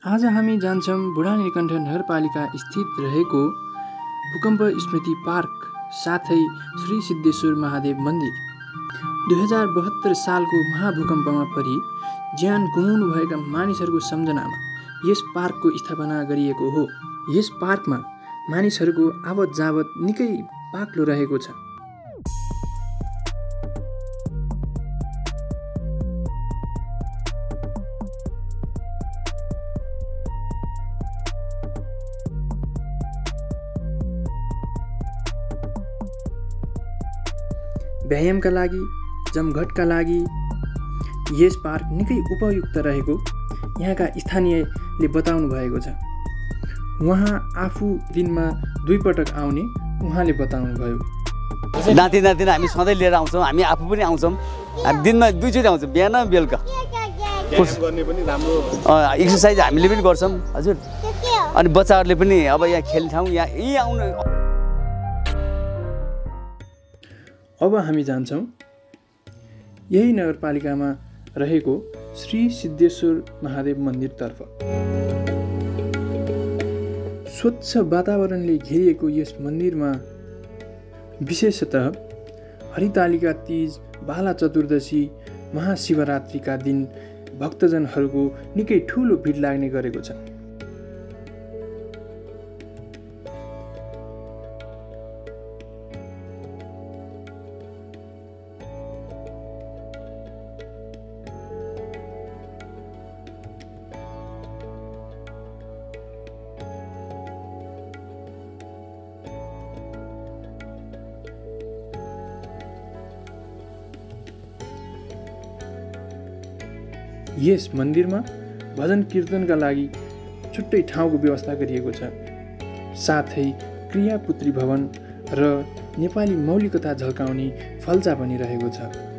आज हामी जान्छौँ बुढा नीलकण्ठ नगरपालिका स्थित रहेको भूकम्प स्मृति पार्क साथै श्री सिद्धेश्वर महादेव मन्दिर। 2072 सालको महाभूकम्पमा परि ज्यान गुमाउनुभएका मानिसहरूको सम्झनामा यस पार्कको स्थापना गरिएको हो। यस पार्कमा मानिसहरूको आवत जावत निकै बाक्लो रहेको छ। व्यायामका लागि, जमघटका लागि यस पार्क निकै उपयुक्त रहेको यहाँका स्थानीयले बताउनु भएको छ। उहाँ आफू दिनमा 2 पटक आउने उहाँले बताउनु भयो। नाति नातिना हामी सधैँ लिएर आउँछौँ, हामी आफू पनि आउँछौँ। हामी दिनमा 2 चोटि आउँछौँ, बिहान बेलुका। गर्ने पनि राम्रो एक्सर्साइज हामीले पनि गर्छौँ हजुर। अनि बच्चाहरूले पनि अब यहाँ खेल्छौँ, यहीँ आउनु। अब हामी जान्छौँ यही नगरपालिकामा रहेको श्री सिद्धेश्वर महादेव मन्दिरतर्फ। स्वच्छ वातावरणले घेरिएको यस मन्दिरमा विशेषतः हरितालिका तीज, बाला चतुर्दशी, महाशिवरात्रिका दिन भक्तजनहरूको निकै ठुलो भिड लाग्ने गरेको छ। यस मन्दिरमा भजन कीर्तनका लागि छुट्टै ठाउँको व्यवस्था गरिएको छ। साथै क्रियापुत्री भवन र नेपाली मौलिकता झल्काउने फल्चा पनि रहेको छ।